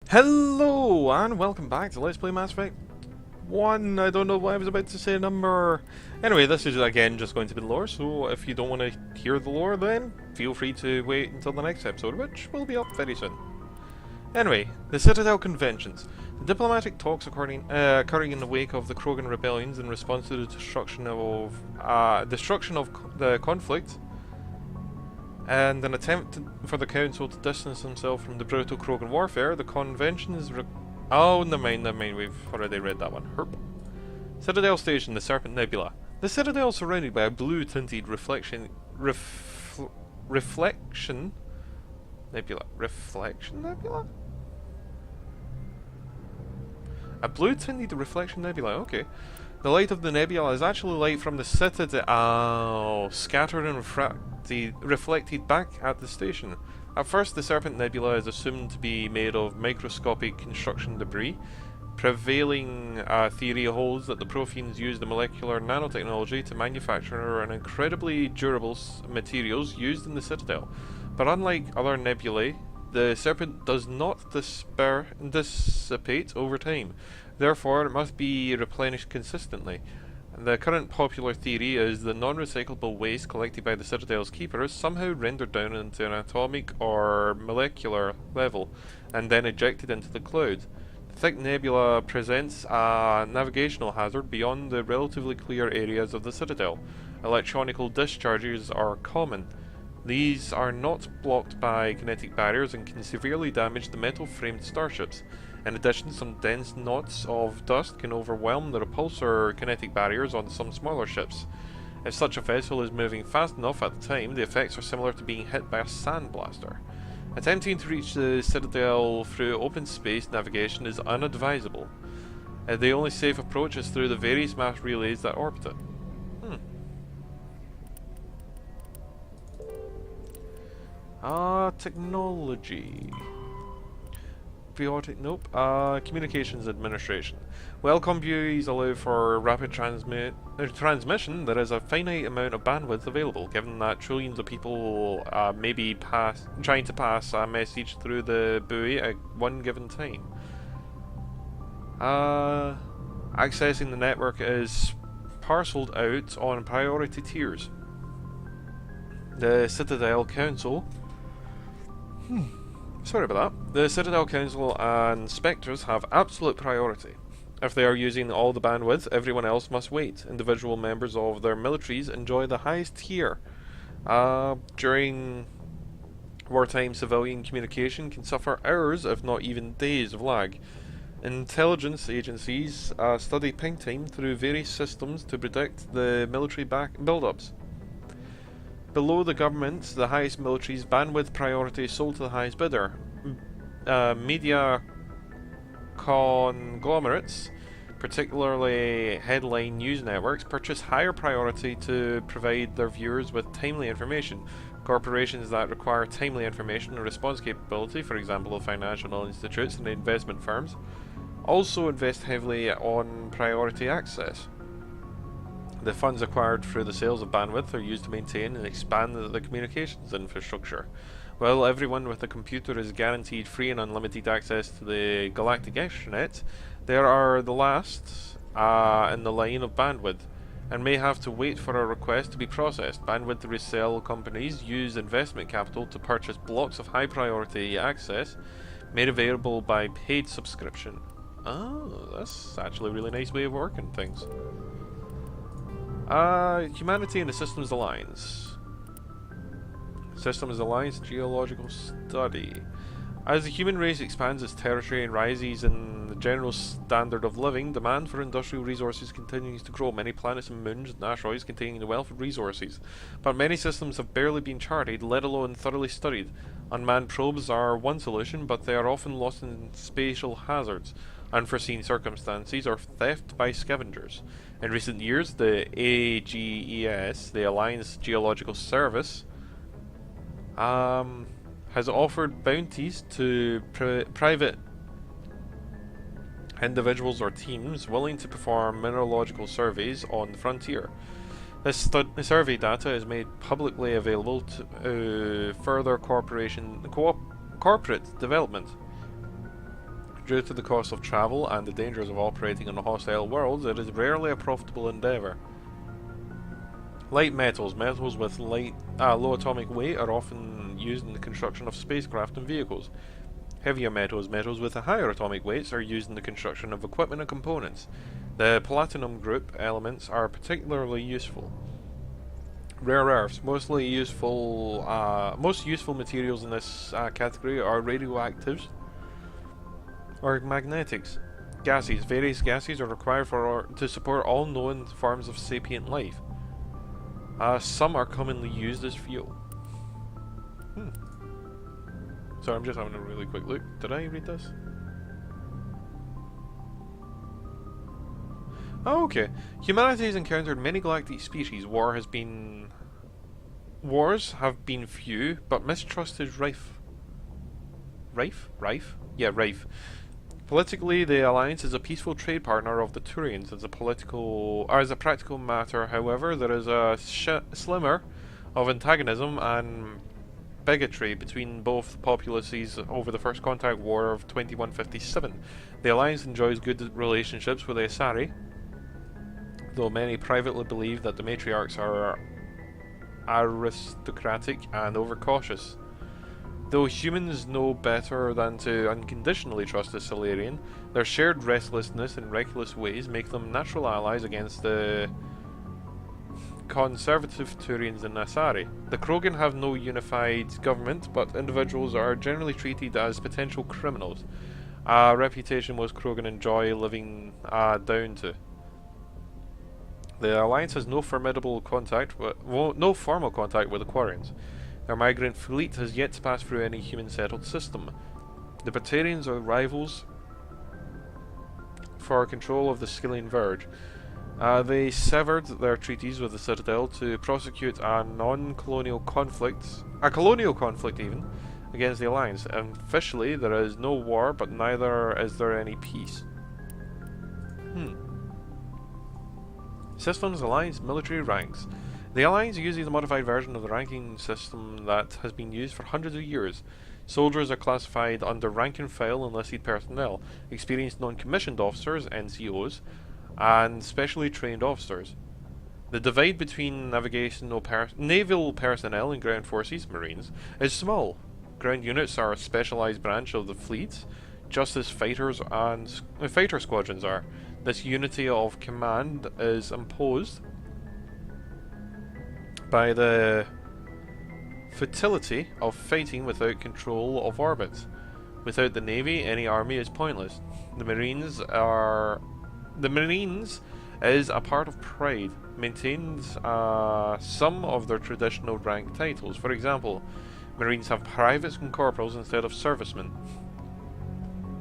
Hello and welcome back to Let's Play Mass Effect 1. I don't know why I was about to say a number. Anyway, this is again just going to be the lore, so if you don't want to hear the lore then feel free to wait until the next episode, which will be up very soon. Anyway, the Citadel Conventions. The diplomatic talks occurring in the wake of the Krogan rebellions in response to the destruction of the conflict and an attempt for the Council to distance himself from the brutal Krogan warfare. The convention is oh, never mind, we've already read that one. Herp. Citadel Station, the Serpent Nebula. The Citadel is surrounded by a blue-tinted reflection nebula. Reflection nebula? A blue-tinted reflection nebula, okay. The light of the nebula is actually light from the Citadel. Oh, scattered and reflected back at the station. At first, the Serpent Nebula is assumed to be made of microscopic construction debris. Prevailing theory holds that the Protheans used the molecular nanotechnology to manufacture an incredibly durable materials used in the Citadel. But unlike other nebulae, the Serpent does not dissipate over time. Therefore, it must be replenished consistently. The current popular theory is the non-recyclable waste collected by the Citadel's keeper is somehow rendered down into an atomic or molecular level, and then ejected into the cloud. The thick nebula presents a navigational hazard beyond the relatively clear areas of the Citadel. Electronical discharges are common. These are not blocked by kinetic barriers and can severely damage the metal-framed starships. In addition, some dense knots of dust can overwhelm the repulsor kinetic barriers on some smaller ships. If such a vessel is moving fast enough at the time, the effects are similar to being hit by a sandblaster. Attempting to reach the Citadel through open space navigation is unadvisable. The only safe approach is through the various mass relays that orbit it. Technology. Nope. Communications Administration. While convoys allow for rapid transmission, there is a finite amount of bandwidth available, given that trillions of people may be trying to pass a message through the buoy at one given time. Accessing the network is parceled out on priority tiers. The Citadel Council... Sorry about that. The Citadel Council and Spectres have absolute priority. If they are using all the bandwidth, everyone else must wait. Individual members of their militaries enjoy the highest tier. During wartime, civilian communication can suffer hours, if not even days, of lag. Intelligence agencies study ping time through various systems to predict the military build-ups. Below the government, the highest military's bandwidth priority is sold to the highest bidder. Media conglomerates, particularly headline news networks, purchase higher priority to provide their viewers with timely information. Corporations that require timely information and response capability, for example financial institutes and investment firms, also invest heavily on priority access. The funds acquired through the sales of bandwidth are used to maintain and expand the communications infrastructure. While everyone with a computer is guaranteed free and unlimited access to the galactic extranet, there are the last in the line of bandwidth, and may have to wait for a request to be processed. Bandwidth resale companies use investment capital to purchase blocks of high priority access made available by paid subscription. Oh, that's actually a really nice way of working things. Humanity and the Systems Alliance. Systems Alliance Geological Study. As the human race expands its territory and rises in the general standard of living, demand for industrial resources continues to grow. Many planets and moons and asteroids containing the wealth of resources, but many systems have barely been charted, let alone thoroughly studied. Unmanned probes are one solution, but they are often lost in spatial hazards, unforeseen circumstances, or theft by scavengers. In recent years, the AGES, the Alliance Geological Service, has offered bounties to private individuals or teams willing to perform mineralogical surveys on the frontier. This survey data is made publicly available to further corporate development. Due to the cost of travel and the dangers of operating in hostile worlds, it is rarely a profitable endeavour. Light metals. Metals with low atomic weight are often used in the construction of spacecraft and vehicles. Heavier metals. Metals with higher atomic weights are used in the construction of equipment and components. The platinum group elements are particularly useful. Rare earths. Most useful materials in this category are radioactives or magnetics. Gases. Various gases are required to support all known forms of sapient life. Some are commonly used as fuel. So I'm just having a really quick look. Did I read this? Oh, okay. Humanity has encountered many galactic species. Wars have been few, but mistrust is rife. Rife? Yeah, rife. Politically, the Alliance is a peaceful trade partner of the Turians. As a practical matter, however, there is a slimmer of antagonism and bigotry between both populaces over the First Contact War of 2157. The Alliance enjoys good relationships with the Asari, though many privately believe that the matriarchs are aristocratic and overcautious. Though humans know better than to unconditionally trust the Solarian, their shared restlessness and reckless ways make them natural allies against the conservative Turians and Asari. The Krogan have no unified government, but individuals are generally treated as potential criminals, a reputation most Krogan enjoy living down to. The Alliance has no formal contact with the Quarians. Their migrant fleet has yet to pass through any human-settled system. The Batarians are rivals for control of the Scythian Verge. They severed their treaties with the Citadel to prosecute a colonial conflict even, against the Alliance. And officially, there is no war, but neither is there any peace. Systems, Alliance, military ranks. The Alliance uses a modified version of the ranking system that has been used for hundreds of years. Soldiers are classified under rank and file enlisted personnel, experienced non-commissioned officers, NCOs, and specially trained officers. The divide between naval personnel and ground forces, Marines, is small. Ground units are a specialised branch of the fleet, just as fighters and fighter squadrons are. This unity of command is imposed by the futility of fighting without control of orbits. Without the Navy, any army is pointless. The Marines is a part of pride, maintains some of their traditional rank titles. For example, Marines have privates and corporals instead of servicemen.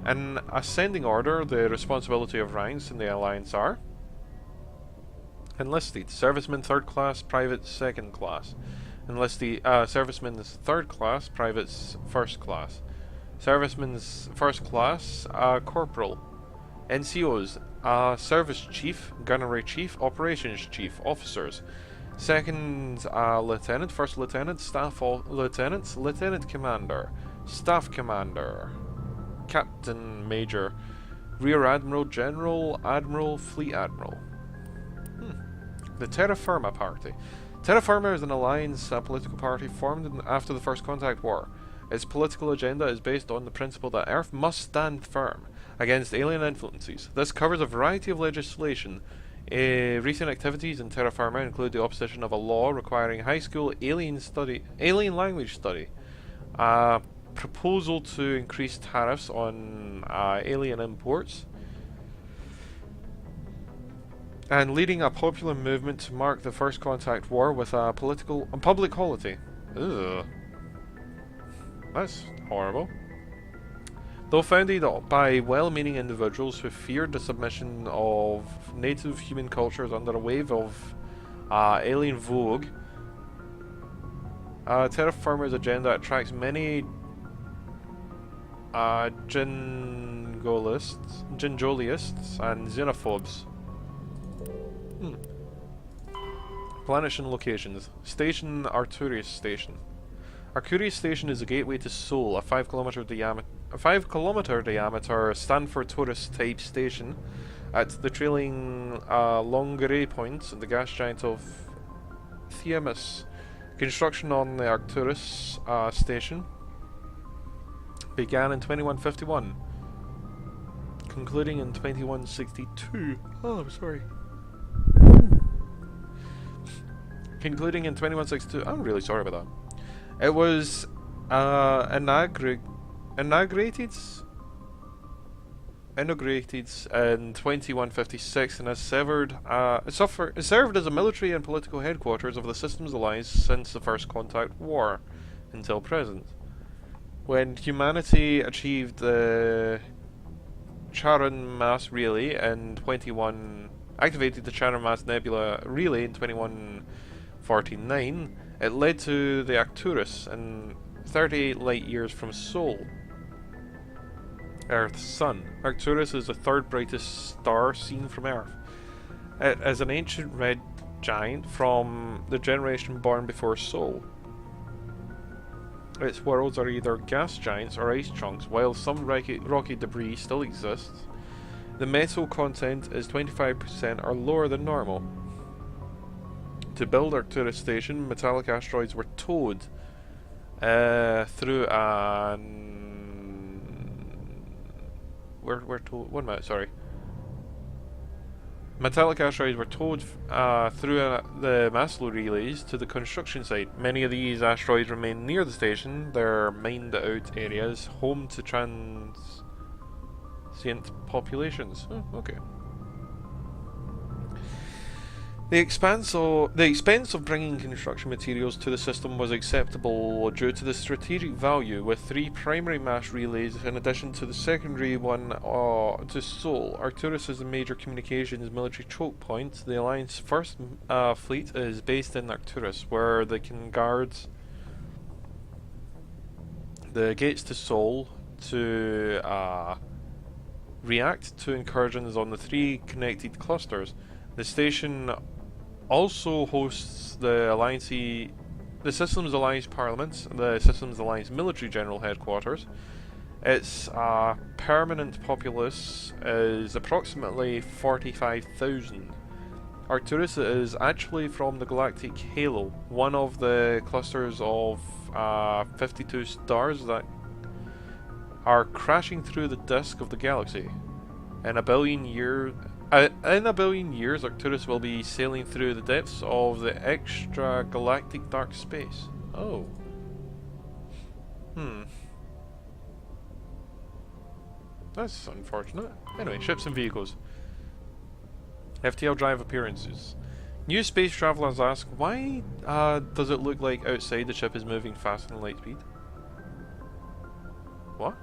In ascending order, the responsibility of ranks in the Alliance are enlisted, servicemen 3rd class, privates 2nd class. Enlisted, servicemen's 3rd class, privates 1st class. Servicemen's 1st class, corporal. NCOs, service chief, gunnery chief, operations chief, officers. 2nd lieutenant, 1st lieutenant, staff lieutenants, lieutenant commander, staff commander, captain major, rear admiral, general, admiral, fleet admiral. The Terra Firma Party. Terra Firma is an alliance political party formed after the First Contact War. Its political agenda is based on the principle that Earth must stand firm against alien influences. This covers a variety of legislation. Recent activities in Terra Firma include the opposition of a law requiring high school alien language study, proposal to increase tariffs on alien imports, and leading a popular movement to mark the First Contact War with a public holiday. Ugh. That's horrible. Though founded by well-meaning individuals who feared the submission of native human cultures under a wave of alien vogue, Terra Firma's agenda attracts many gingolists and xenophobes. Planets and locations. Station Arcturus Station. Arcturus Station is a gateway to Sol, a 5 km a 5 km diameter Stanford Torus type station at the trailing Longeray point, the gas giant of Themis. Construction on the Arcturus Station began in 2151, concluding in 2162. Oh, I'm sorry. Concluding in 2162. I'm really sorry about that. It was inaugurated in 2156 and has served as a military and political headquarters of the Systems Alliance since the First Contact War until present, when humanity achieved the Charon Mass Relay in activated the Charon Mass Nebula Relay in 2149. It led to the Arcturus and 38 light years from Sol, Earth's sun. Arcturus is the third brightest star seen from Earth. It is an ancient red giant from the generation born before Sol. Its worlds are either gas giants or ice chunks, while some rocky debris still exists. The metal content is 25% or lower than normal. To build Arcturus Station, metallic asteroids were towed through Metallic asteroids were towed through the Maslow relays to the construction site. Many of these asteroids remain near the station. They're mined-out areas, home to transient populations. Oh, okay. The expense of bringing construction materials to the system was acceptable due to the strategic value, with 3 primary mass relays in addition to the secondary one to Sol. Arcturus is a major communications military choke point. The Alliance First Fleet is based in Arcturus, where they can guard the gates to Sol to react to incursions on the 3 connected clusters. The station also hosts the Systems Alliance Parliament, the Systems Alliance Military General Headquarters. Its permanent populace is approximately 45,000. Arcturus is actually from the galactic halo, one of the clusters of 52 stars that are crashing through the disk of the galaxy. In a billion years, Arcturus will be sailing through the depths of the extragalactic dark space. Oh. That's unfortunate. Anyway, ships and vehicles. FTL Drive appearances. New space travelers ask, why does it look like outside the ship is moving faster than light speed? What?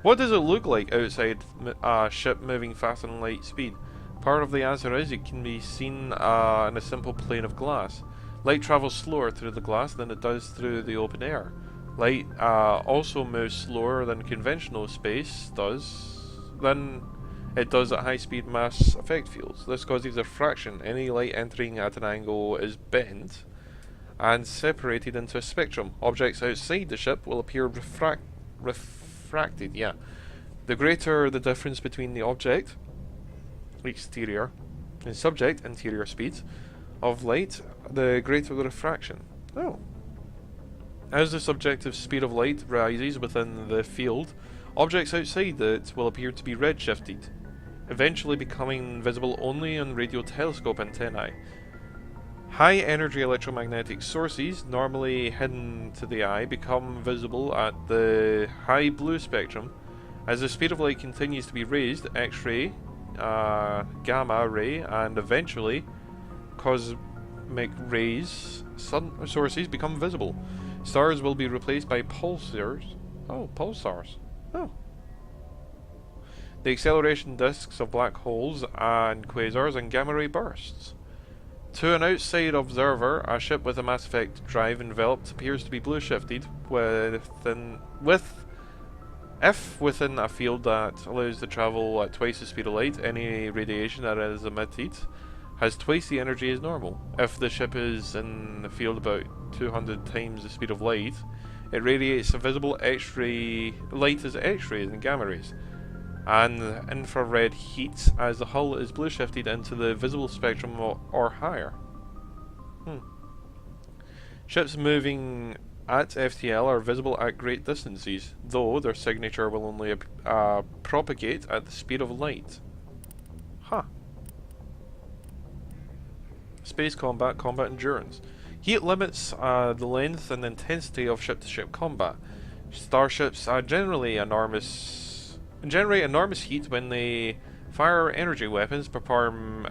What does it look like outside a ship moving faster than light speed? Part of the answer is it can be seen in a simple plane of glass. Light travels slower through the glass than it does through the open air. Light also moves slower than conventional space than it does at high-speed mass effect fields. This causes diffraction. Any light entering at an angle is bent and separated into a spectrum. Objects outside the ship will appear refracted. Yeah. The greater the difference between the object, exterior, and subject, interior speeds, of light, the greater the refraction. Oh. As the subjective speed of light rises within the field, objects outside it will appear to be redshifted, eventually becoming visible only on radio telescope antennae. High-energy electromagnetic sources, normally hidden to the eye, become visible at the high blue spectrum. As the speed of light continues to be raised, X-ray, gamma ray, and eventually cosmic rays sources become visible. Stars will be replaced by pulsars. Oh, pulsars. Oh. The acceleration disks of black holes and quasars and gamma ray bursts. To an outside observer, a ship with a mass effect drive enveloped appears to be blue shifted within a field that allows the travel at twice the speed of light. Any radiation that is emitted has twice the energy as normal. If the ship is in the field about 200 times the speed of light, It radiates a visible X-ray light as X-rays and gamma rays, and infrared heat as the hull is blue shifted into the visible spectrum or higher. Ships moving at FTL are visible at great distances, though their signature will only propagate at the speed of light. Huh. Space combat, combat endurance. Heat limits the length and intensity of ship-to-ship combat. Starships generate enormous heat when they fire energy weapons, perform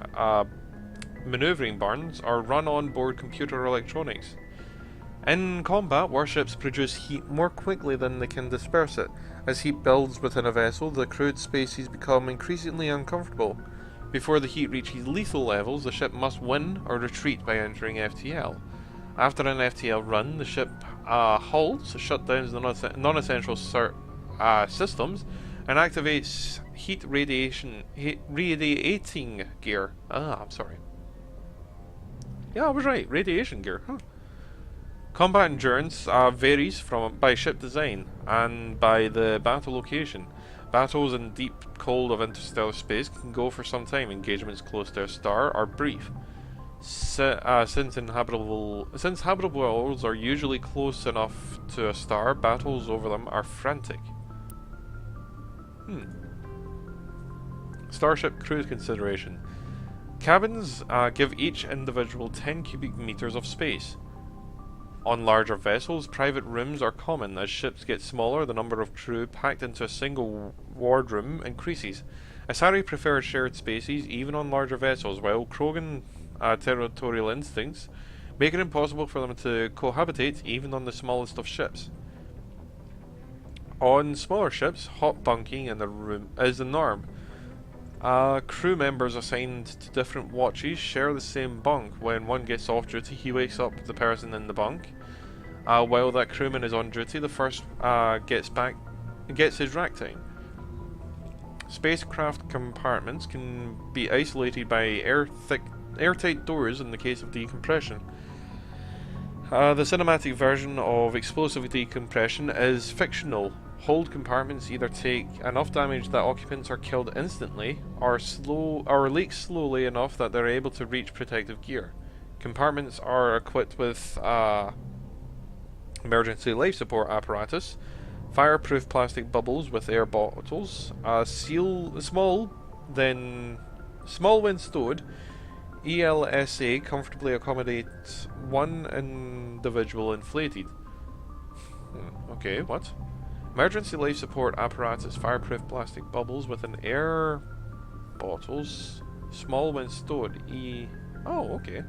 maneuvering burns, or run on-board computer electronics. In combat, warships produce heat more quickly than they can disperse it. As heat builds within a vessel, the crewed spaces become increasingly uncomfortable. Before the heat reaches lethal levels, the ship must win or retreat by entering FTL. After an FTL run, the ship halts, shutdowns the non-essential systems, and activates heat radiating gear. I'm sorry. Yeah, I was right. Radiation gear. Huh. Combat endurance varies by ship design and by the battle location. Battles in deep cold of interstellar space can go for some time. Engagements close to a star are brief. Since habitable worlds are usually close enough to a star, battles over them are frantic. Starship crew consideration. Cabins give each individual 10 cubic meters of space. On larger vessels, private rooms are common. As ships get smaller, the number of crew packed into a single wardroom increases. Asari prefer shared spaces even on larger vessels, while Krogan territorial instincts make it impossible for them to cohabitate even on the smallest of ships. On smaller ships, hot bunking in the room is the norm. Crew members assigned to different watches share the same bunk. When one gets off duty, he wakes up the person in the bunk. While that crewman is on duty, the first gets his rack time. Spacecraft compartments can be isolated by airtight doors in the case of decompression. The cinematic version of explosive decompression is fictional. Hold compartments either take enough damage that occupants are killed instantly, or leak slowly enough that they're able to reach protective gear. Compartments are equipped with emergency life support apparatus, fireproof plastic bubbles with air bottles, small when stowed. ELSA comfortably accommodates one individual inflated. Okay, what? Emergency life support apparatus, fireproof plastic bubbles with an air bottles, small when stowed. Oh, okay.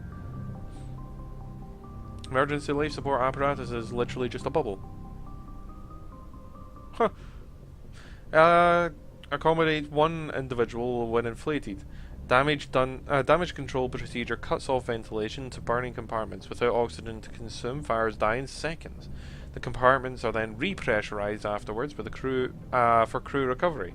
Emergency life support apparatus is literally just a bubble. Huh. Accommodate one individual when inflated. Damage control procedure cuts off ventilation to burning compartments. Without oxygen to consume, fires die in seconds. The compartments are then repressurized afterwards with the crew for crew recovery.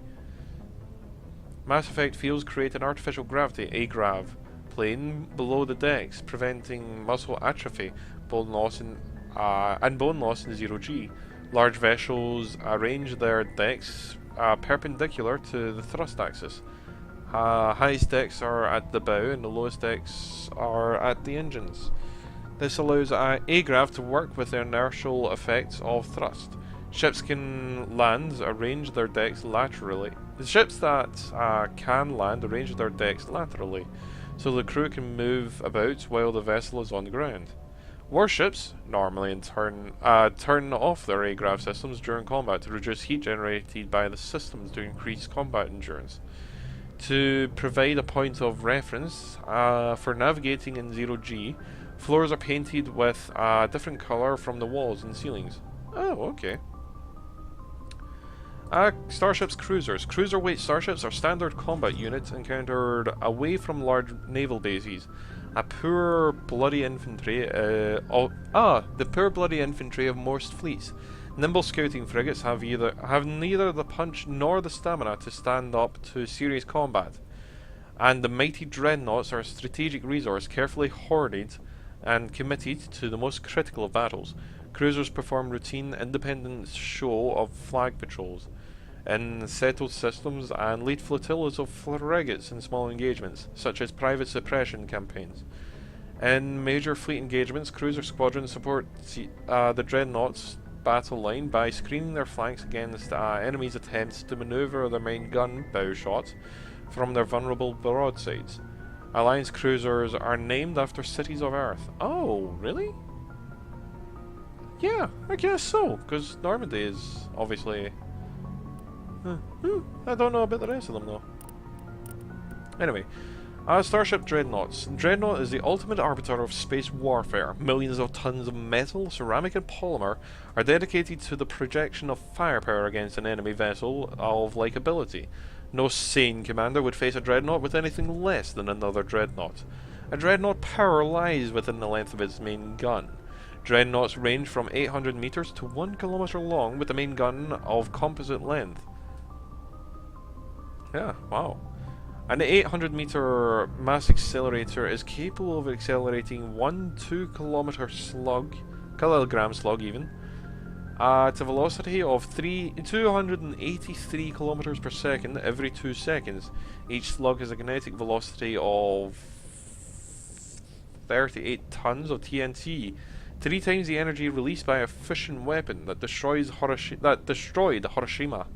Mass Effect fields create an artificial gravity (agrav) plane below the decks, preventing muscle atrophy, bone loss in 0G. Large vessels arrange their decks perpendicular to the thrust axis. Highest decks are at the bow and the lowest decks are at the engines. This allows agrav to work with the inertial effects of thrust. Ships can land arrange their decks laterally. The ships that can land arrange their decks laterally, so the crew can move about while the vessel is on the ground. Warships, normally in turn, turn off their agrav systems during combat to reduce heat generated by the systems to increase combat endurance. To provide a point of reference for navigating in 0G, floors are painted with a different colour from the walls and ceilings. Oh, okay. Starships cruisers. Cruiserweight starships are standard combat units encountered away from large naval bases. The poor bloody infantry of most fleets. Nimble scouting frigates have neither the punch nor the stamina to stand up to serious combat. And the mighty Dreadnoughts are a strategic resource carefully hoarded and committed to the most critical of battles. Cruisers perform routine independent show of flag patrols in settled systems and lead flotillas of frigates in small engagements, such as private suppression campaigns. In major fleet engagements, cruiser squadrons support the Dreadnoughts battle line by screening their flanks against enemies' attempts to maneuver their main gun bow shots from their vulnerable broadsides. Alliance cruisers are named after cities of Earth. Oh, really? Yeah, I guess so, because Normandy is obviously... I don't know about the rest of them though. Anyway, Starship Dreadnoughts. Dreadnought is the ultimate arbiter of space warfare. Millions of tons of metal, ceramic and polymer are dedicated to the projection of firepower against an enemy vessel of like ability. No sane commander would face a Dreadnought with anything less than another Dreadnought. A Dreadnought power lies within the length of its main gun. Dreadnoughts range from 800 meters to 1 kilometer long with the main gun of composite length. Yeah, wow. An 800 meter mass accelerator is capable of accelerating one 2-kilometer slug, kilogram slug even, at a velocity of 283 kilometers per second every 2 seconds. Each slug has a kinetic velocity of 38 tons of TNT, 3 times the energy released by a fission weapon that destroyed Hiroshima.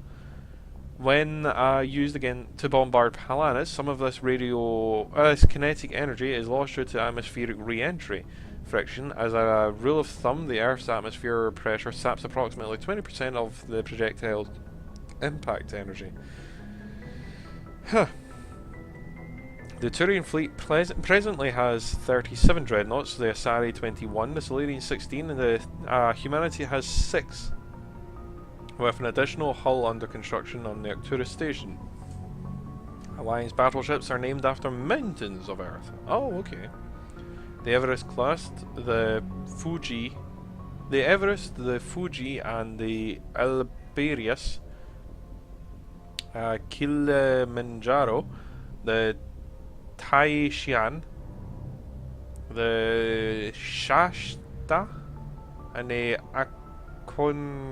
When used again to bombard planets, some of this kinetic energy is lost due to atmospheric re-entry friction. As a rule of thumb, the Earth's atmosphere pressure saps approximately 20% of the projectile's impact energy. Huh. The Turian fleet presently has 37 Dreadnoughts, the Asari 21, the Solarian 16, and the Humanity has 6. With an additional hull under construction on the Arcturus Station. Alliance battleships are named after mountains of Earth. Oh, okay. The Everest class, the Everest, the Fuji, and the Elberius, Kilimanjaro, the Taishan, the Shasta, and the Aconcagua.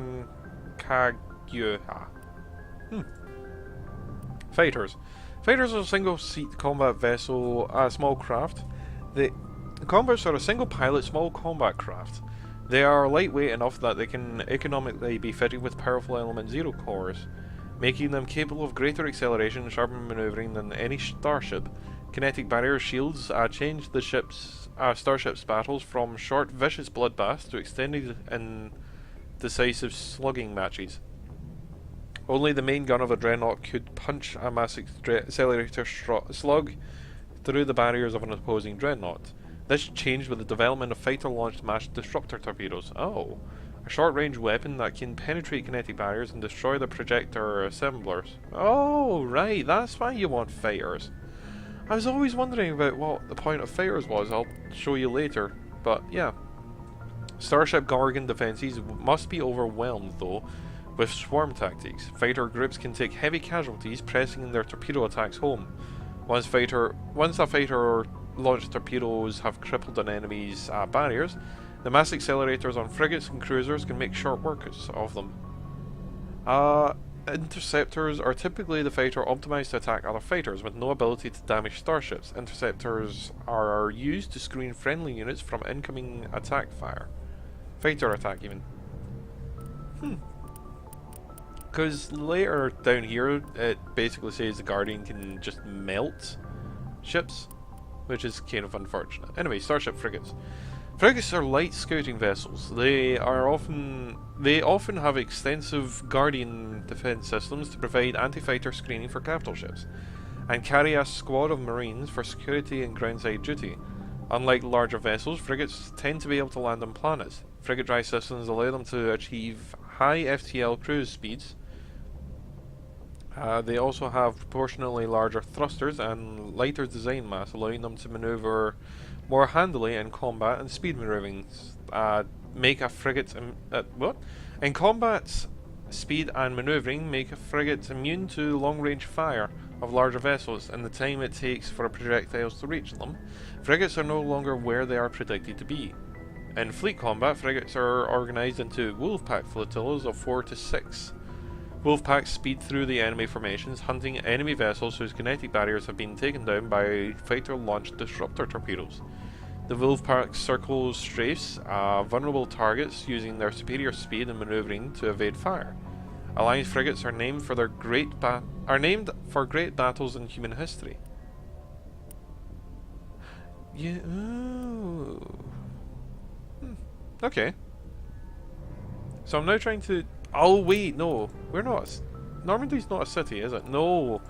Fighters. Fighters are a single-seat combat vessel, small craft. The Combats are a single-pilot small combat craft. They are lightweight enough that they can economically be fitted with powerful element zero cores, making them capable of greater acceleration and sharper maneuvering than any starship. Kinetic barrier shields change the starship's battles from short, vicious bloodbaths to extended and decisive slugging matches. Only the main gun of a Dreadnought could punch a mass accelerator slug through the barriers of an opposing Dreadnought. This changed with the development of fighter-launched mass disruptor torpedoes. Oh, a short-range weapon that can penetrate kinetic barriers and destroy the projector assemblers. Oh, right, that's why you want fighters. I was always wondering about what the point of fighters was. I'll show you later, but yeah. Starship Gorgon defenses must be overwhelmed, though, with swarm tactics. Fighter groups can take heavy casualties pressing their torpedo attacks home. Once a fighter launched torpedoes have crippled an enemy's barriers, the mass accelerators on frigates and cruisers can make short work of them. Interceptors are typically the fighter optimized to attack other fighters with no ability to damage starships. Interceptors are used to screen friendly units from incoming attack fire. Fighter attack even. Because later down here it basically says the Guardian can just melt ships, which is kind of unfortunate. Anyway, starship frigates. Frigates are light scouting vessels. They often have extensive Guardian defense systems to provide anti-fighter screening for capital ships, and carry a squad of marines for security and groundside duty. Unlike larger vessels, frigates tend to be able to land on planets. Frigate drive systems allow them to achieve high FTL cruise speeds. They also have proportionally larger thrusters and lighter design mass, allowing them to maneuver more handily in combat and speed maneuvering. In combat, speed and maneuvering make a frigate immune to long-range fire of larger vessels and the time it takes for projectiles to reach them. Frigates are no longer where they are predicted to be. In fleet combat, frigates are organised into wolf-pack flotillas of 4 to 6. Wolf-packs speed through the enemy formations, hunting enemy vessels whose kinetic barriers have been taken down by fighter-launched disruptor torpedoes. The wolf-pack circles strafes vulnerable targets using their superior speed and manoeuvring to evade fire. Alliance frigates are named for great battles in human history. Yeah. Ooh. Okay. So I'm now trying to. Oh wait, no, we're not. Normandy's not a city, is it? No.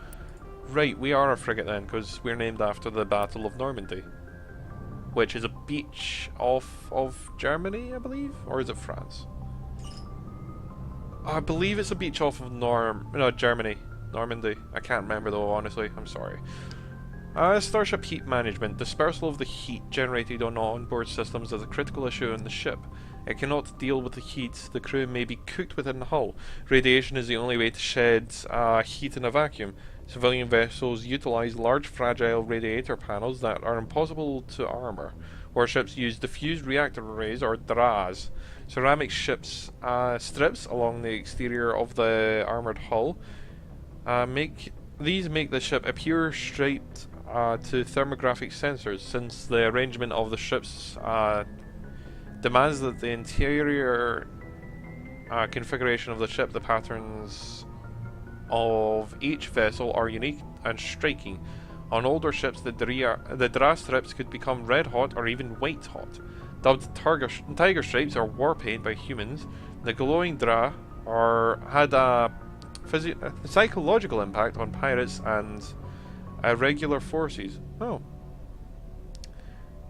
Right, we are a frigate then, because we're named after the Battle of Normandy, which is a beach off of Germany, I believe, or is it France? I believe it's a beach off of Germany, Normandy. I can't remember though, honestly. I'm sorry. Starship heat management. Dispersal of the heat generated on onboard systems is a critical issue on the ship. It cannot deal with the heat. The crew may be cooked within the hull. Radiation is the only way to shed heat in a vacuum. Civilian vessels utilize large fragile radiator panels that are impossible to armor. Warships use diffused reactor arrays, or DRAs. Ceramic ships strips along the exterior of the armored hull make the ship appear straight to thermographic sensors, since the arrangement of the ships demands that the interior configuration of the ship, the patterns of each vessel are unique and striking. On older ships, the DRA strips could become red hot or even white hot. Dubbed tiger stripes or war paint by humans, the glowing DRA had a psychological impact on pirates and irregular forces. Oh.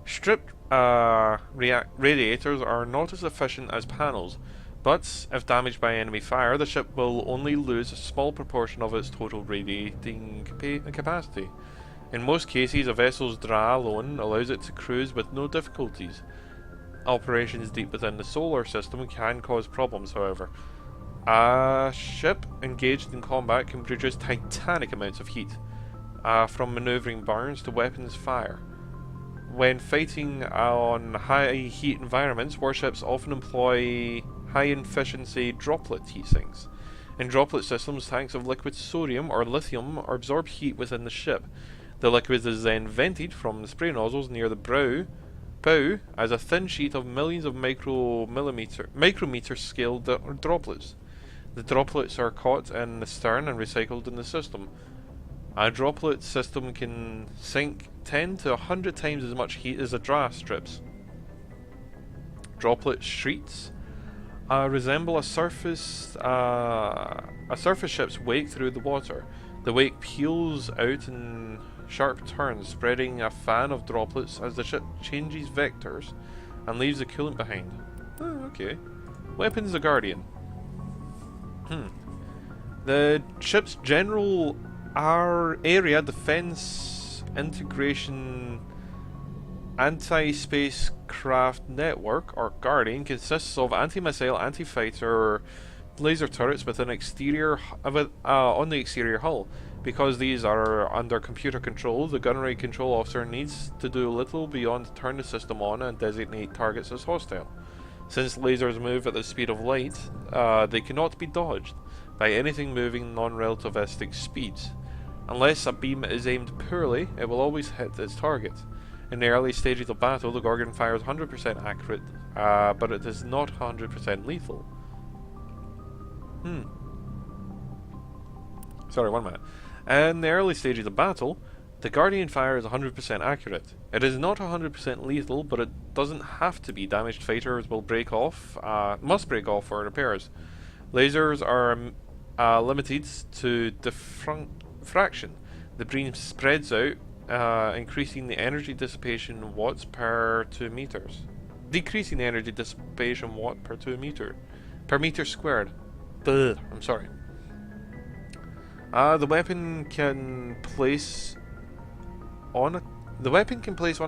Stripped radiators are not as efficient as panels, but if damaged by enemy fire, the ship will only lose a small proportion of its total radiating capacity. In most cases, a vessel's DRA alone allows it to cruise with no difficulties. Operations deep within the solar system can cause problems, however. A ship engaged in combat can produce titanic amounts of heat, from maneuvering burns to weapons fire. When fighting on high heat environments, warships often employ high efficiency droplet heat sinks. In droplet systems, tanks of liquid sodium or lithium absorb heat within the ship. The liquid is then vented from the spray nozzles near the bow as a thin sheet of millions of micrometer scale droplets. The droplets are caught in the stern and recycled in the system. A droplet system can sink 10 to 100 times as much heat as a DRA strips. Droplet sheets resemble a surface ship's wake through the water. The wake peels out in sharp turns, spreading a fan of droplets as the ship changes vectors and leaves the coolant behind. Oh, okay. Weapons the Guardian. The ship's general area defense integration anti-spacecraft network, or Guardian, consists of anti-missile, anti-fighter laser turrets with an exterior on the exterior hull. Because these are under computer control, the gunnery control officer needs to do little beyond turn the system on and designate targets as hostile. Since lasers move at the speed of light, they cannot be dodged by anything moving non-relativistic speeds. Unless a beam is aimed poorly, it will always hit its target. In the early stages of battle, the Gorgon fires 100% accurate, but it is not 100% lethal. Sorry, 1 minute. In the early stages of battle, the Guardian fire is 100% accurate. It is not 100% lethal, but it doesn't have to be. Damaged fighters will must break off for repairs. Lasers are limited to diffraction. The beam spreads out, increasing the energy dissipation watts per 2 meters. Decreasing the energy dissipation watt per 2 meter. Per meter squared. I'm sorry. The weapon can place on a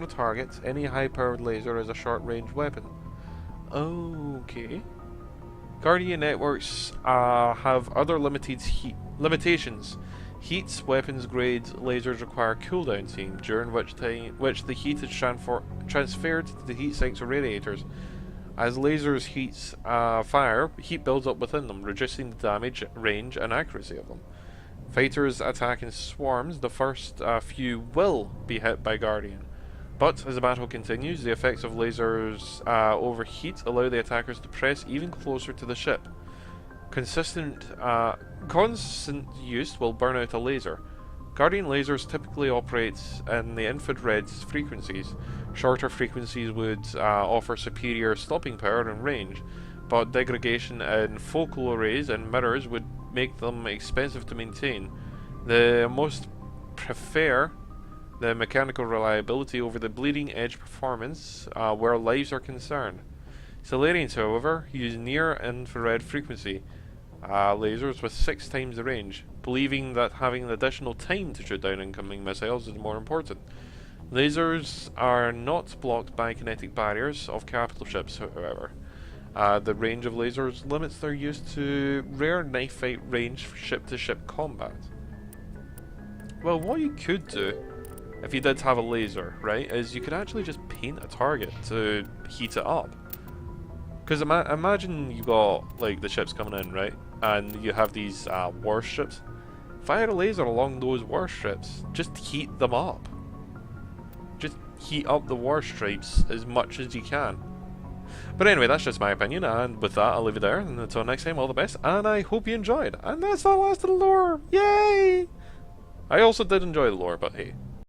target any high-powered laser as a short-range weapon. Okay. Guardian networks have other limitations. Heat weapons-grade lasers require cooldown time, during which the heat is transferred to the heat sinks or radiators. As lasers fire, heat builds up within them, reducing the damage, range, and accuracy of them. Fighters attack in swarms, the first few will be hit by Guardian. But as the battle continues, the effects of lasers overheat allow the attackers to press even closer to the ship. Constant use will burn out a laser. Guardian lasers typically operate in the infrared frequencies. Shorter frequencies would offer superior stopping power and range, but degradation in focal arrays and mirrors would make them expensive to maintain. The most prefer the mechanical reliability over the bleeding edge performance where lives are concerned. Solarians, however, use near-infrared frequency lasers with 6 times the range, believing that having the additional time to shoot down incoming missiles is more important. Lasers are not blocked by kinetic barriers of capital ships, however. The range of lasers limits their use to rare knife fight range for ship-to-ship combat. Well, what you could do, if you did have a laser, right, is you could actually just paint a target to heat it up. Because imagine you got, like, the ships coming in, right, and you have these warships. Fire a laser along those warships, just heat them up. Just heat up the warstripes as much as you can. But anyway, that's just my opinion, and with that, I'll leave it there, and until next time, all the best, and I hope you enjoyed. And that's the last of the lore! Yay! I also did enjoy the lore, but hey.